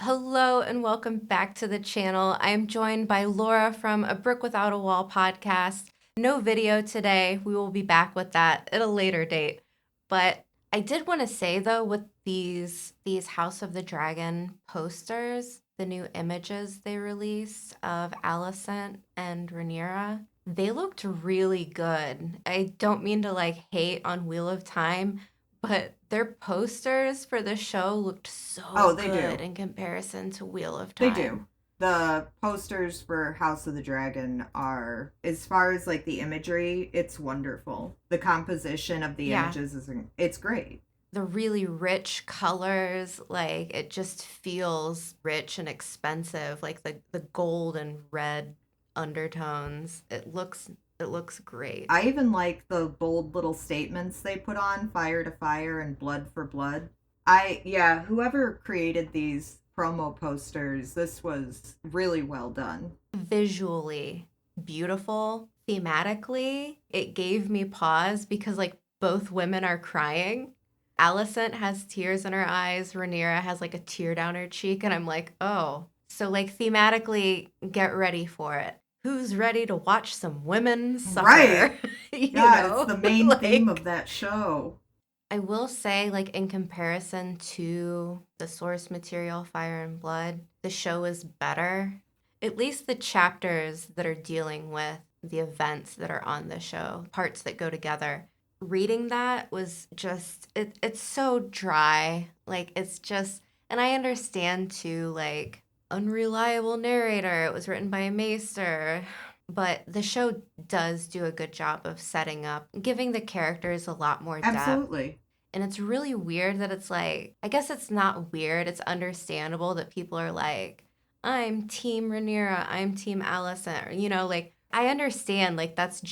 Hello and welcome back to the channel. I am joined by Laura from A Brick Without a Wall podcast. No video today. We will be back with that at a later date. But I did want to say though, with these House of the Dragon posters, the new images they released of Alicent and Rhaenyra, they looked really good. I don't mean to like hate on Wheel of Time, but their posters for the show looked Oh, so they good do. in comparison to Wheel of They do. Time. The posters for House of the Dragon are, as far as like the imagery, it's wonderful. The composition of the Yeah, images is, it's great. the really rich colors, like it just feels rich and expensive, like the gold and red undertones. It looks great. I even like the bold little statements they put on fire to fire and blood for blood. Yeah, whoever created these promo posters, this was really well done. Visually beautiful, thematically, it gave me pause because like both women are crying. Alicent has tears in her eyes, Rhaenyra has like a tear down her cheek, and I'm like, oh, so like thematically, get ready for it. Who's ready to watch some women Right. suffer? you God, it's know, the main theme of like that show. I will say, like, in comparison to the source material, Fire and Blood, the show is better. At least the chapters that are dealing with the events that are on the show, parts that go together. Reading that was just, it's so dry. Like, it's just, and I understand too, like, unreliable narrator. It was written by a maester. But the show does do a good job of setting up, giving the characters a lot more depth, Absolutely. and it's really weird that it's like, I guess it's not weird. It's understandable that people are like, I'm Team Rhaenyra, I'm Team Alicent. Or, like, I understand, like, that's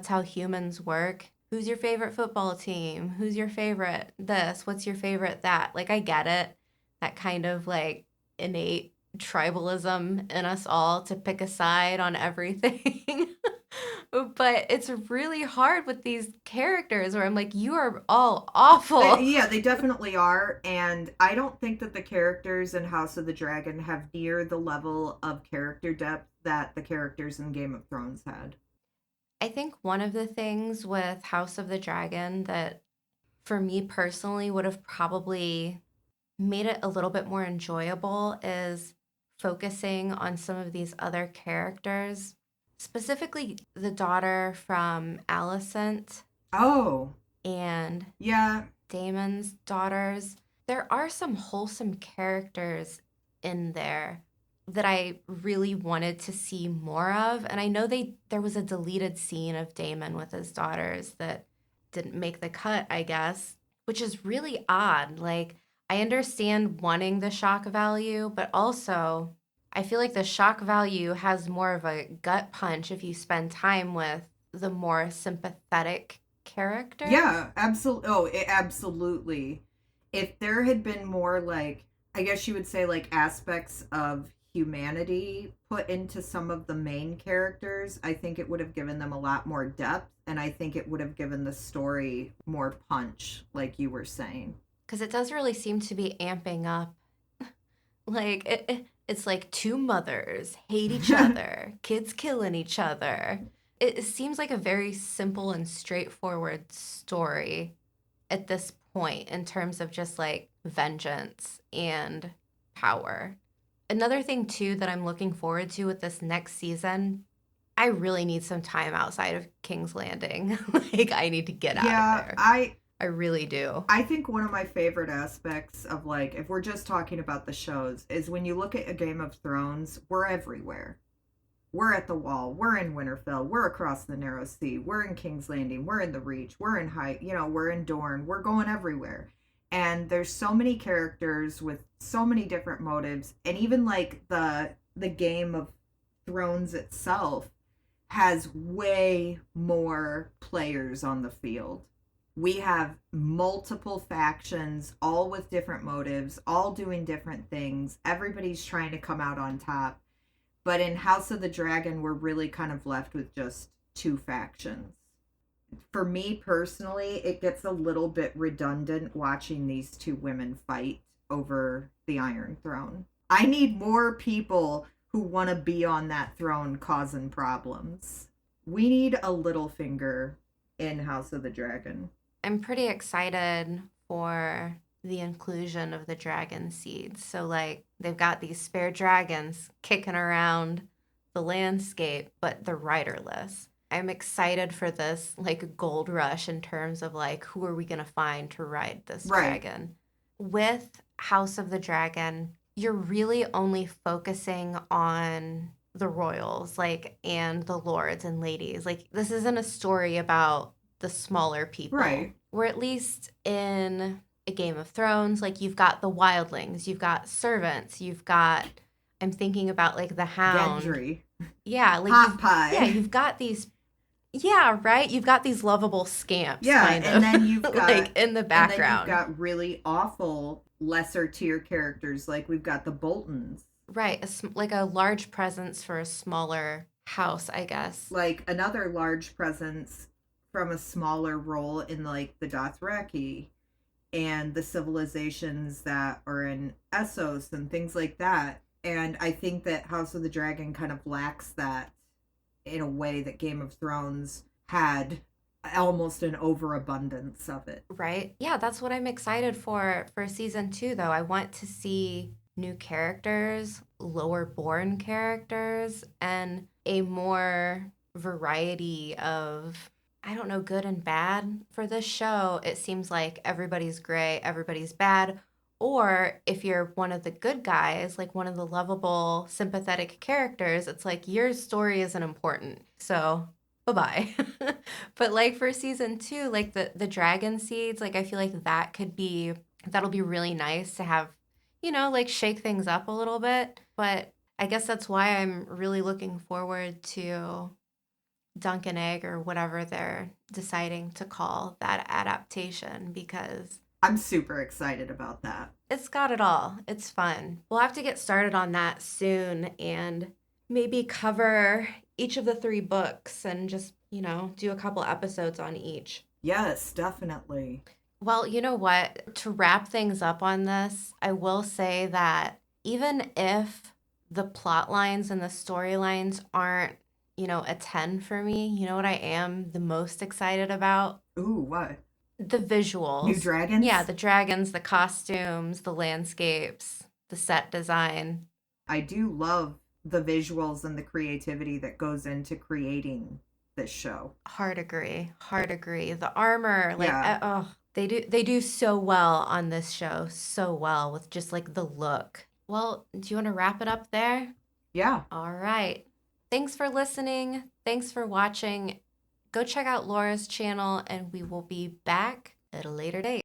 how humans work. Who's your favorite football team? Who's your favorite this? What's your favorite that? Like, I get it. That kind of like innate tribalism in us all to pick a side on everything. But it's really hard with these characters where I'm like, you are all awful. Yeah, they definitely are. And I don't think that the characters in House of the Dragon have near the level of character depth that the characters in Game of Thrones had. I think one of the things with House of the Dragon that for me personally would have probably made it a little bit more enjoyable is focusing on some of these other characters, specifically the daughter from Alicent Oh, and yeah. Damon's daughters. There are some wholesome characters in there that I really wanted to see more of. And I know there was a deleted scene of Damon with his daughters that didn't make the cut, I guess, which is really odd. Like, I understand wanting the shock value, but also I feel like the shock value has more of a gut punch if you spend time with the more sympathetic characters. Yeah, absolutely. Oh, absolutely. If there had been more like, I guess you would say like aspects of humanity put into some of the main characters, I think it would have given them a lot more depth and I think it would have given the story more punch, like you were saying. Because it does really seem to be amping up. Like, it's like two mothers hate each other, kids killing each other. It seems like a very simple and straightforward story at this point in terms of just like vengeance and power. Another thing, too, that I'm looking forward to with this next season, I really need some time outside of King's Landing. Like, I need to get out of Yeah, there. I I really do. I think one of my favorite aspects of like if we're just talking about the shows is when you look at a Game of Thrones, we're everywhere. We're at the Wall, we're in Winterfell, we're across the Narrow Sea, we're in King's Landing, we're in the Reach, we're in we're in Dorne, we're going everywhere. And there's so many characters with so many different motives, and even like the Game of Thrones itself has way more players on the field. We have multiple factions, all with different motives, all doing different things. Everybody's trying to come out on top. But in House of the Dragon, we're really kind of left with just two factions. For me personally, it gets a little bit redundant watching these two women fight over the Iron Throne. I need more people who want to be on that throne causing problems. We need a Littlefinger in House of the Dragon. I'm pretty excited for the inclusion of the dragon seeds. So, like, they've got these spare dragons kicking around the landscape, but they're riderless. I'm excited for this, like, gold rush in terms of, like, who are we going to find to ride this Right. dragon? With House of the Dragon, you're really only focusing on the royals, like, and the lords and ladies. Like, this isn't a story about the smaller people. Right. Or at least in a Game of Thrones, like, you've got the wildlings, you've got servants, you've got, I'm thinking about, like, the hound. Gendry. Yeah, like Hot pie. you've got these, yeah, right? You've got these lovable scamps, Yeah, kind and of, then you've got like, in the and then you've background. got really awful lesser tier characters, like we've got the Boltons. Right, like a large presence for a smaller house, I guess. Like another large presence from a smaller role in like the Dothraki and the civilizations that are in Essos and things like that. And I think that House of the Dragon kind of lacks that in a way that Game of Thrones had almost an overabundance of it. Right? Yeah, that's what I'm excited for season 2 though. I want to see new characters, lower born characters, and a more variety of, I don't know, good and bad. For this show, it seems like everybody's gray, everybody's bad. Or if you're one of the good guys, like one of the lovable, sympathetic characters, it's like your story isn't important. So bye-bye. But like for season 2, like the dragon seeds, like I feel like that'll be really nice to have, like shake things up a little bit. But I guess that's why I'm really looking forward to Dunk and Egg or whatever they're deciding to call that adaptation, because I'm super excited about that. it's got it all. It's fun. We'll have to get started on that soon and maybe cover each of the 3 books and just, do a couple episodes on each. Yes, definitely. Well, you know what? To wrap things up on this, I will say that even if the plot lines and the storylines aren't, a 10 for me, you know what I am the most excited about? Ooh, what? The New visuals. dragons? Yeah, the dragons, the costumes, the landscapes, the set design. I do love the visuals and the creativity that goes into creating this show. Hard agree. Hard agree. The armor, like, Yeah. they do so well on this show, so well with just like the look. Well, do you want to wrap it up there? Yeah. All right. Thanks for listening. Thanks for watching. Go check out Laura's channel, and we will be back at a later date.